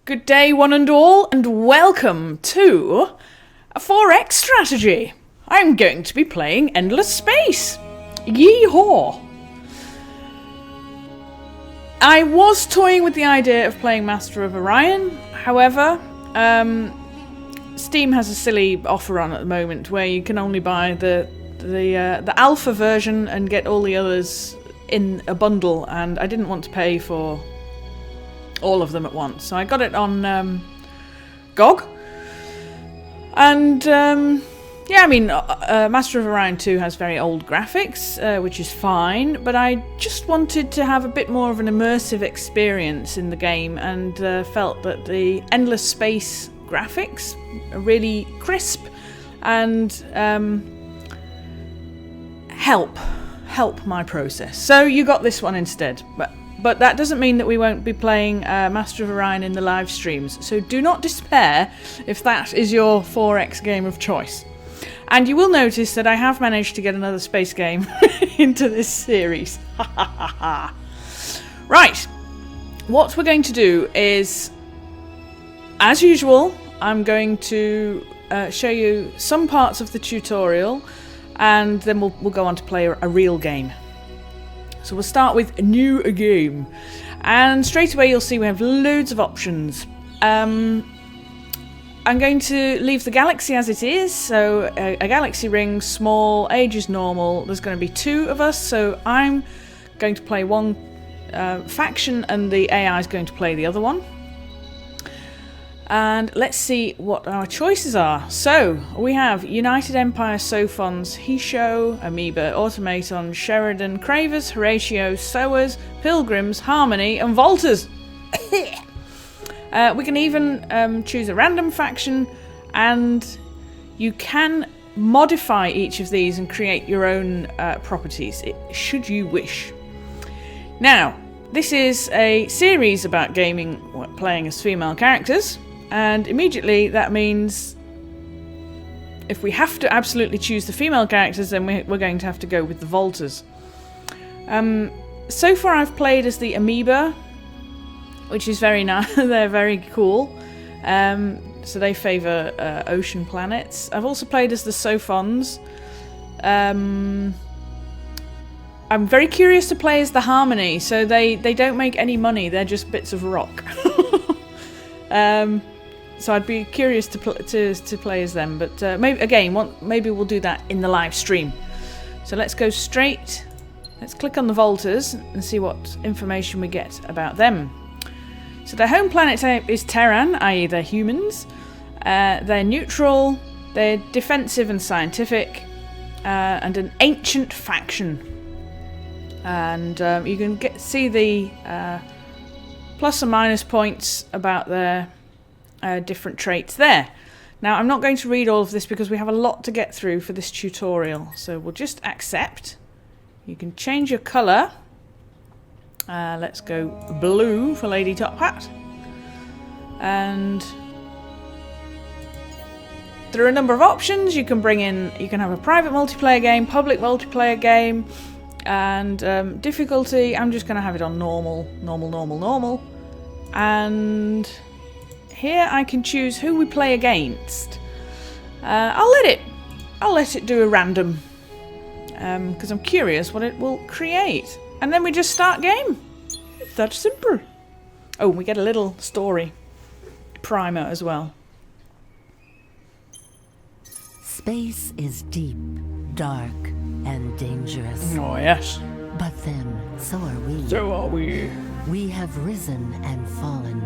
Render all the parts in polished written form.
Good day, one and all, and welcome to a 4X strategy. I'm going to be playing Endless Space. Yee-haw! I was toying with the idea of playing Master of Orion. However, Steam has a silly offer on at the moment where you can only buy the alpha version and get all the others in a bundle, and I didn't want to pay for all of them at once, so I got it on GOG. And yeah, I mean, Master of Orion 2 has very old graphics, which is fine, but I just wanted to have a bit more of an immersive experience in the game, and felt that the Endless Space graphics are really crisp and help my process. So you got this one instead, but that doesn't mean that we won't be playing Master of Orion in the live streams, so do not despair if that is your 4X game of choice. And you will notice that I have managed to get another space game into this series. Right, what we're going to do is, as usual, I'm going to show you some parts of the tutorial, and then we'll go on to play a real game. So we'll start with new game, and straight away you'll see we have loads of options. I'm going to leave the galaxy as it is, so a galaxy ring, small, age is normal. There's going to be 2 of us, so I'm going to play one faction and the AI is going to play the other one. And let's see what our choices are. So, we have United Empire Sophons, Hisho, Amoeba, Automaton, Sheridan, Cravers, Horatio, Sowers, Pilgrims, Harmony, and Volters. We can even choose a random faction, and you can modify each of these and create your own properties, should you wish. Now, this is a series about gaming, playing as female characters. And immediately that means if we have to absolutely choose the female characters, then we're going to have to go with the Volters. So far I've played as the Amoeba, which is very nice. They're very cool. So they favour ocean planets. I've also played as the Sophons. I'm very curious to play as the Harmony. So they don't make any money. They're just bits of rock. So I'd be curious to play as them, but maybe we'll do that in the live stream. So let's go straight. Let's click on the Volters and see what information we get about them. So their home planet type is Terran, i.e. they're humans. They're neutral. They're defensive and scientific, and an ancient faction. And you can see the plus and minus points about their different traits there. Now, I'm not going to read all of this because we have a lot to get through for this tutorial, so we'll just accept. You can change your colour. Let's go blue for Lady Top Hat. And there are a number of options. You can have a private multiplayer game, public multiplayer game, and difficulty, I'm just going to have it on normal. And here I can choose who we play against. I'll let it do a random, because I'm curious what it will create. And then we just start game. It's that simple. Oh, we get a little story primer as well. Space is deep, dark, and dangerous. Oh, yes. But then, so are we. So are we. We have risen and fallen,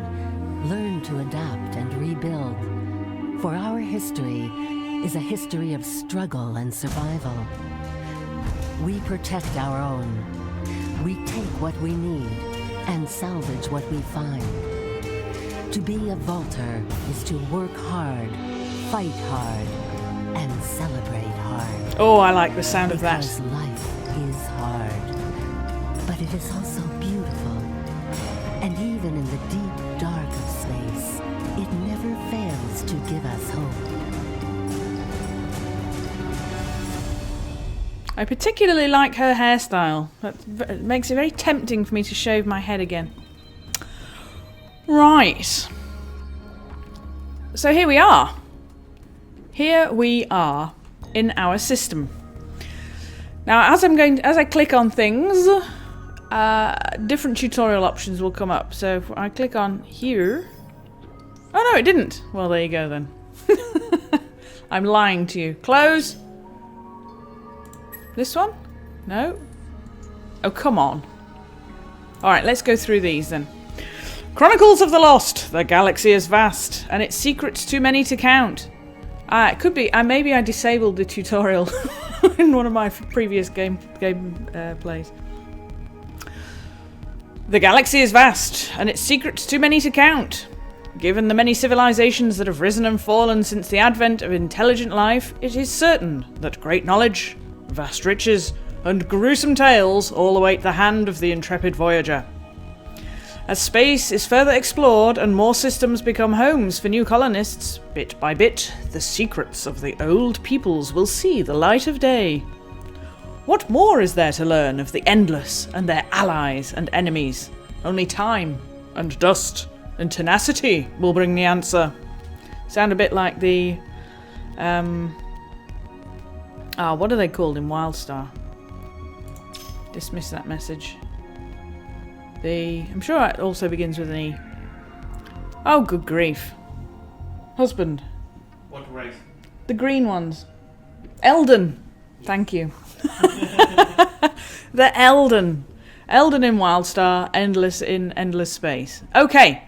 learned to adapt and rebuild. For our history is a history of struggle and survival. We protect our own. We take what we need and salvage what we find. To be a Volter is to work hard, fight hard, and celebrate hard. Oh, I like the sound of that. Because life is hard, but it is also beautiful. And even in the deep dark of space, it never fails to give us hope. I particularly like her hairstyle. That makes it very tempting for me to shave my head again. Right. So here we are. Here we are in our system. Now, as I click on things, different tutorial options will come up. So if I click on here, oh no, it didn't. Well, there you go then. I'm lying to you. Close. This one? No. Oh, come on. All right, let's go through these then. Chronicles of the Lost. The galaxy is vast, and its secrets too many to count. It could be. Maybe I disabled the tutorial in one of my previous game plays. The galaxy is vast, and its secrets too many to count. Given the many civilizations that have risen and fallen since the advent of intelligent life, it is certain that great knowledge, vast riches, and gruesome tales all await the hand of the intrepid voyager. As space is further explored and more systems become homes for new colonists, bit by bit, the secrets of the old peoples will see the light of day. What more is there to learn of the Endless and their allies and enemies? Only time and dust and tenacity will bring the answer. Sound a bit like the... what are they called in WildStar? Dismiss that message. I'm sure it also begins with an E. Oh, good grief. Husband. What race? The green ones. Elden. Thank you. The Elden. Elden in WildStar, Endless in Endless Space. Okay.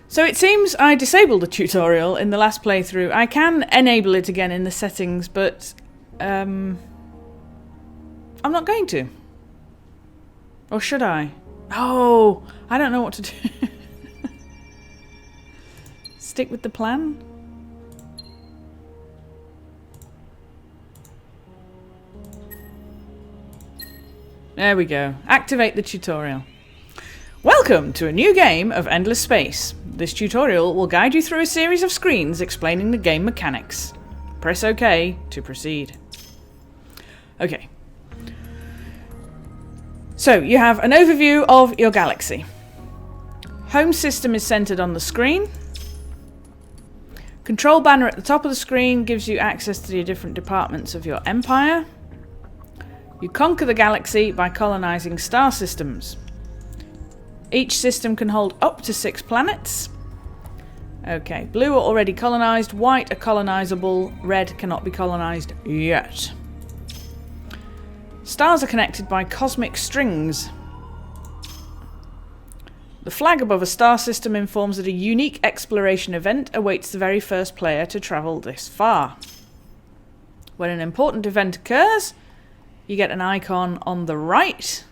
So it seems I disabled the tutorial in the last playthrough. I can enable it again in the settings, but I'm not going to. Or should I? Oh, I don't know what to do. Stick with the plan? There we go. Activate the tutorial. Welcome to a new game of Endless Space. This tutorial will guide you through a series of screens explaining the game mechanics. Press OK to proceed. Okay. So, you have an overview of your galaxy. Home system is centered on the screen. Control banner at the top of the screen gives you access to the different departments of your empire. You conquer the galaxy by colonizing star systems. Each system can hold up to 6 planets. Okay, blue are already colonized, white are colonizable, red cannot be colonized yet. Stars are connected by cosmic strings. The flag above a star system informs that a unique exploration event awaits the very first player to travel this far. When an important event occurs, you get an icon on the right.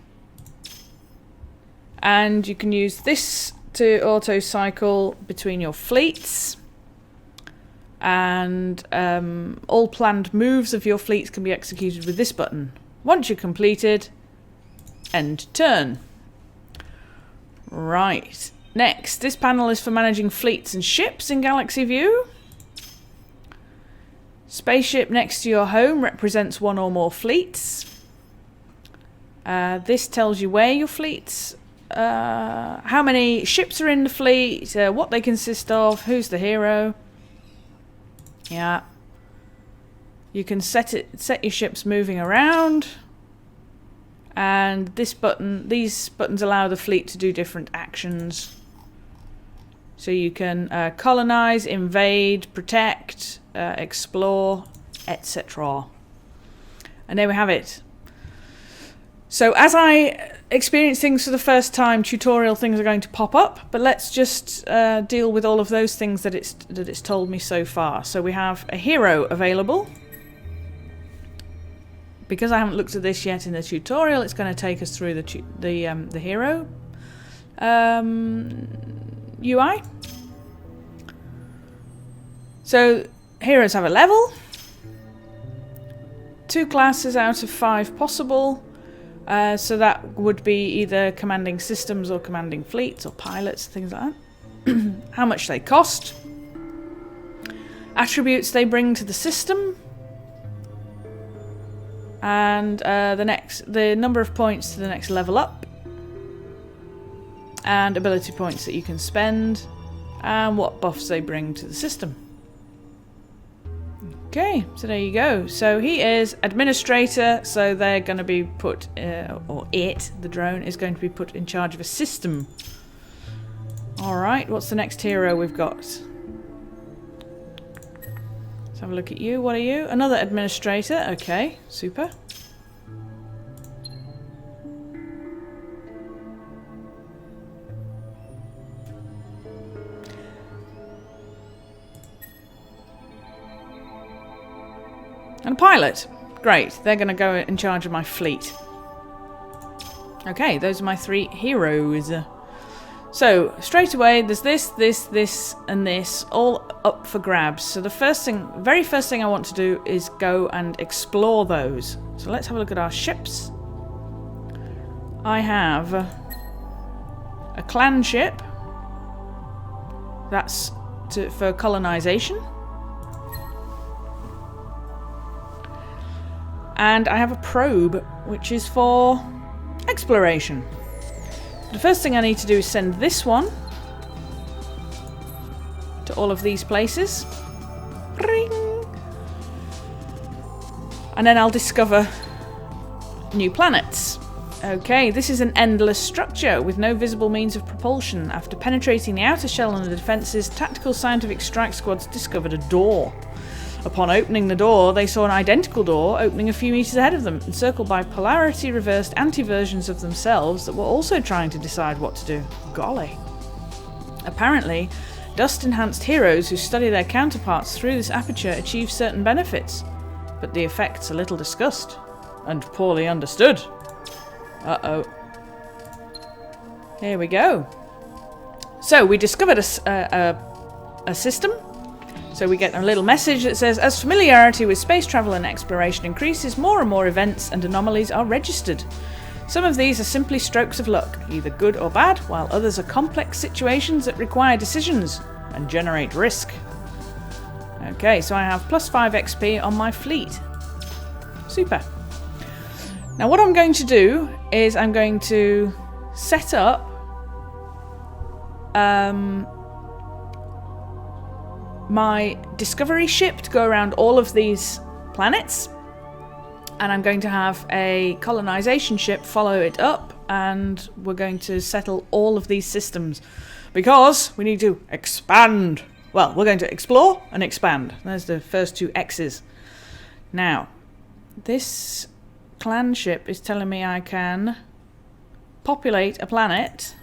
And you can use this to auto-cycle between your fleets. And all planned moves of your fleets can be executed with this button. Once you're completed, end turn. Right. Next, this panel is for managing fleets and ships in Galaxy View. Spaceship next to your home represents one or more fleets. This tells you where your fleets, how many ships are in the fleet, what they consist of, who's the hero. Yeah. You can set your ships moving around. And these buttons allow the fleet to do different actions. So you can colonize, invade, protect, explore, etc. And there we have it. So as I experience things for the first time, tutorial things are going to pop up, but let's just deal with all of those things that it's told me so far. So we have a hero available. Because I haven't looked at this yet in the tutorial, it's going to take us through the hero UI. So heroes have a level, 2 classes out of 5 possible. So that would be either commanding systems or commanding fleets or pilots, things like that. How much they cost, attributes they bring to the system. And the number of points to the next level up, and ability points that you can spend, and what buffs they bring to the system. Okay, so there you go. So he is administrator, so they're going to be put, or it, the drone, is going to be put in charge of a system. Alright, what's the next hero we've got? Let's have a look at you. What are you? Another administrator. Okay, super. And a pilot. Great, they're going to go in charge of my fleet. Okay, those are my 3 heroes. So, straight away, there's this, and this, all up for grabs. So the very first thing I want to do is go and explore those. So let's have a look at our ships. I have a clan ship. That's for colonization. And I have a probe, which is for exploration. The first thing I need to do is send this one to all of these places. Ring. And then I'll discover new planets. Okay, this is an endless structure with no visible means of propulsion. After penetrating the outer shell and the defences, tactical scientific strike squads discovered a door. Upon opening the door, they saw an identical door opening a few meters ahead of them, encircled by polarity-reversed anti-versions of themselves that were also trying to decide what to do. Golly. Apparently, dust-enhanced heroes who study their counterparts through this aperture achieve certain benefits, but the effects are little discussed and poorly understood. Uh-oh. Here we go. So, we discovered a system. So we get a little message that says, as familiarity with space travel and exploration increases, more and more events and anomalies are registered. Some of these are simply strokes of luck, either good or bad, while others are complex situations that require decisions and generate risk. Okay, so I have +5 XP on my fleet. Super. Now what I'm going to do is I'm going to set up my discovery ship to go around all of these planets, and I'm going to have a colonization ship follow it up, and we're going to settle all of these systems because we need to expand. Well, we're going to explore and expand. There's the first 2 X's. Now, this clan ship is telling me I can populate a planet.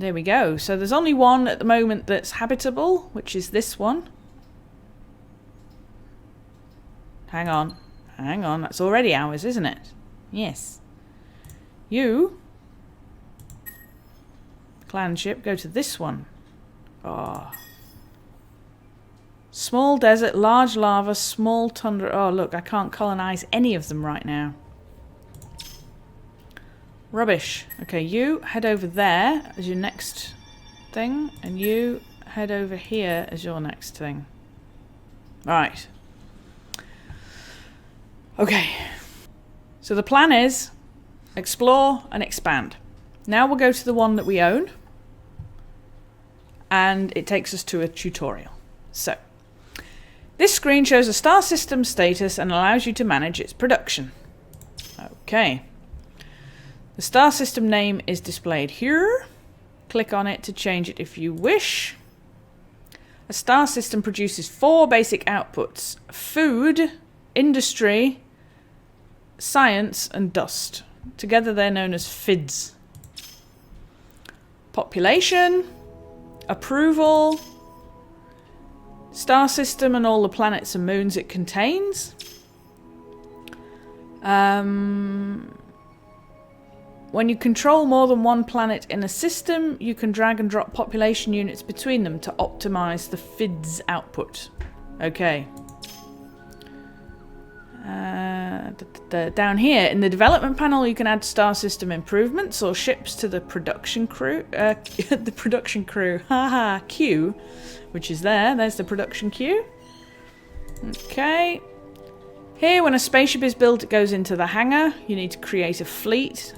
There we go. So there's only one at the moment that's habitable, which is this one. Hang on. Hang on. That's already ours, isn't it? Yes. You, clan ship, go to this one. Oh. Small desert, large lava, small tundra. Oh, look, I can't colonize any of them right now. Rubbish. Okay, you head over there as your next thing, and you head over here as your next thing. Right. Okay. So the plan is explore and expand. Now we'll go to the one that we own, and it takes us to a tutorial. So, this screen shows a star system status and allows you to manage its production. Okay. The star system name is displayed here. Click on it to change it if you wish. A star system produces 4 basic outputs: food, industry, science, and dust. Together they're known as FIDs. Population, approval, star system and all the planets and moons it contains. When you control more than one planet in a system, you can drag and drop population units between them to optimize the FIDS output. Okay. Down here in the development panel, you can add star system improvements or ships to the production crew. The production crew, haha, queue, which is there. There's the production queue. Okay. Here, when a spaceship is built, it goes into the hangar. You need to create a fleet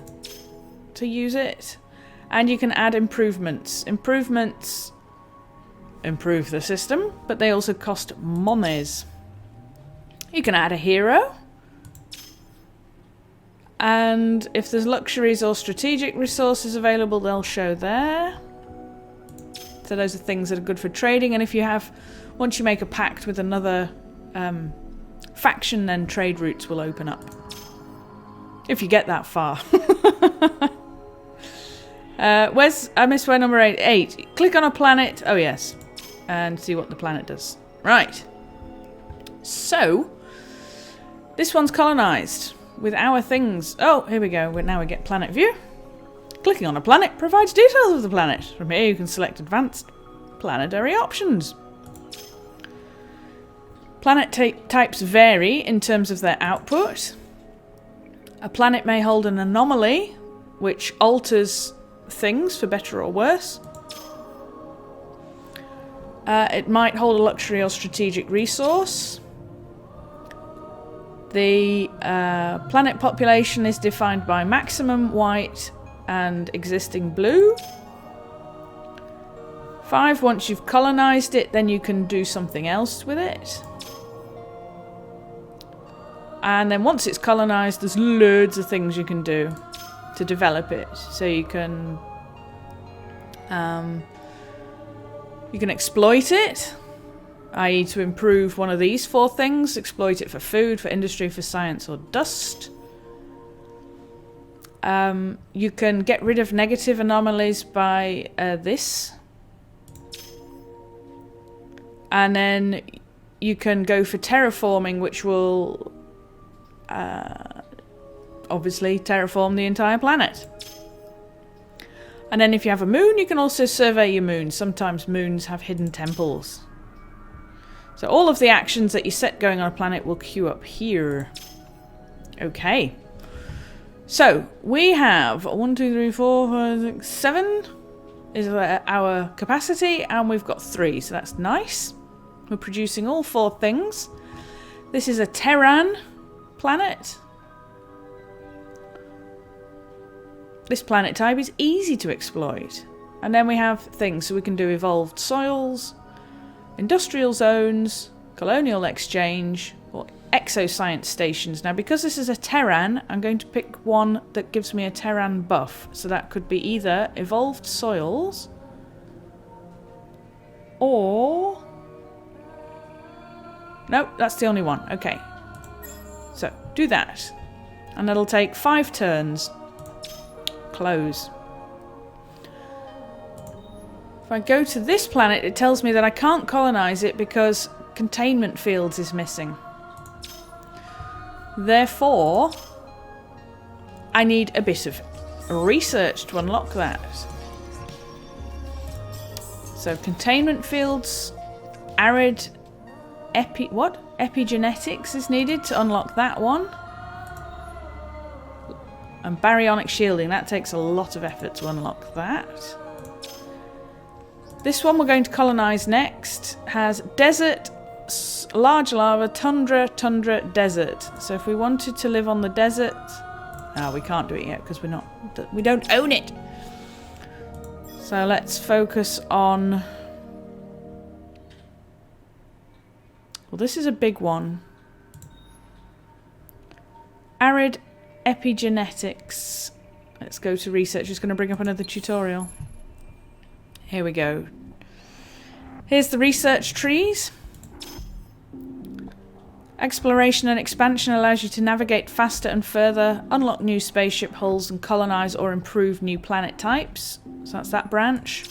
to use it, and you can add improvements. Improvements improve the system, but they also cost monies. You can add a hero. And if there's luxuries or strategic resources available, they'll show there. So those are things that are good for trading. And if you have, once you make a pact with another faction, then trade routes will open up. If you get that far. I missed where number 8. Click on a planet. Oh yes. And see what the planet does. Right. So, this one's colonized. With our things. Oh, here we go. Now we get planet view. Clicking on a planet provides details of the planet. From here you can select advanced planetary options. Planet types vary in terms of their output. A planet may hold an anomaly which alters things for better or worse. It might hold a luxury or strategic resource. The planet population is defined by maximum white and existing blue. 5, once you've colonized it, then you can do something else with it. And then once it's colonized, there's loads of things you can do to develop it. So you can exploit it. I.e. to improve one of these 4 things. Exploit it for food, for industry, for science, or dust. You can get rid of negative anomalies by this. And then you can go for terraforming, which will obviously terraform the entire planet. And then if you have a moon, you can also survey your moon. Sometimes moons have hidden temples. So all of the actions that you set going on a planet will queue up here. Okay. So we have 1, 2, 3, 4, 5, 6, 7 is our capacity, and we've got 3. So that's nice. We're producing all 4 things. This is a Terran planet. This planet type is easy to exploit. And then we have things, so we can do evolved soils, industrial zones, colonial exchange, or exoscience stations. Now, because this is a Terran, I'm going to pick one that gives me a Terran buff. So that could be either evolved soils or... Nope, that's the only one. Okay. So, do that. And it'll take 5 turns. Close. If I go to this planet, it tells me that I can't colonize it because containment fields is missing. Therefore, I need a bit of research to unlock that. So containment fields, arid, epigenetics is needed to unlock that one. And baryonic shielding, that takes a lot of effort to unlock that. This one we're going to colonize next has desert, large lava, tundra, desert. So if we wanted to live on the desert, we can't do it yet because we don't own it. So let's focus on. Well, this is a big one. Arid epigenetics. Let's go to research. It's going to bring up another tutorial. Here we go. Here's the research trees. Exploration and expansion allows you to navigate faster and further, unlock new spaceship hulls, and colonize or improve new planet types. So that's that branch.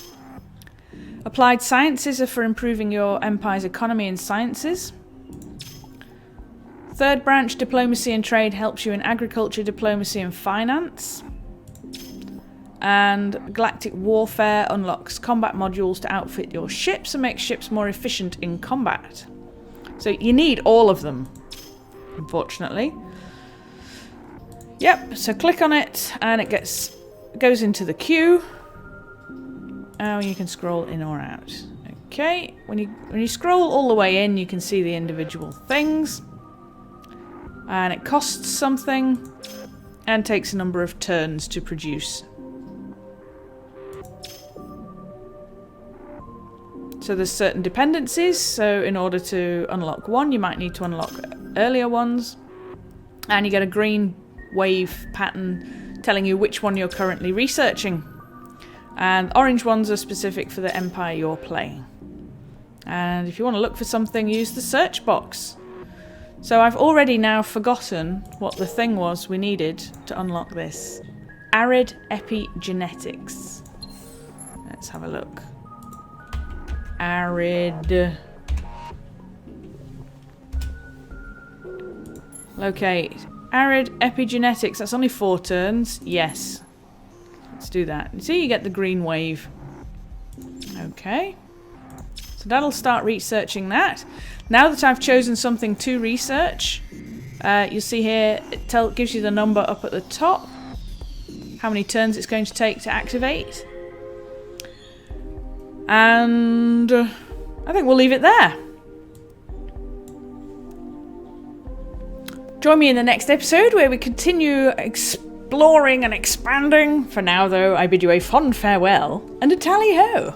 Applied sciences are for improving your empire's economy and sciences. Third branch, diplomacy and trade, helps you in agriculture, diplomacy and finance. And galactic warfare unlocks combat modules to outfit your ships and make ships more efficient in combat. So you need all of them, unfortunately. Yep, so click on it and it goes into the queue. Oh, you can scroll in or out. Okay, when you scroll all the way in, you can see the individual things. And it costs something and takes a number of turns to produce. So there's certain dependencies, so in order to unlock one, you might need to unlock earlier ones. And you get a green wave pattern telling you which one you're currently researching. And orange ones are specific for the empire you're playing. And if you want to look for something, use the search box. So I've already now forgotten what the thing was we needed to unlock this. Arid epigenetics. Let's have a look. Arid. Locate. Arid epigenetics. That's only 4 turns. Yes. Let's do that. You see, you get the green wave. Okay. So that'll start researching that. Now that I've chosen something to research, you'll see here it gives you the number up at the top. How many turns it's going to take to activate. And I think we'll leave it there. Join me in the next episode where we continue exploring and expanding. For now, though, I bid you a fond farewell and a tally-ho!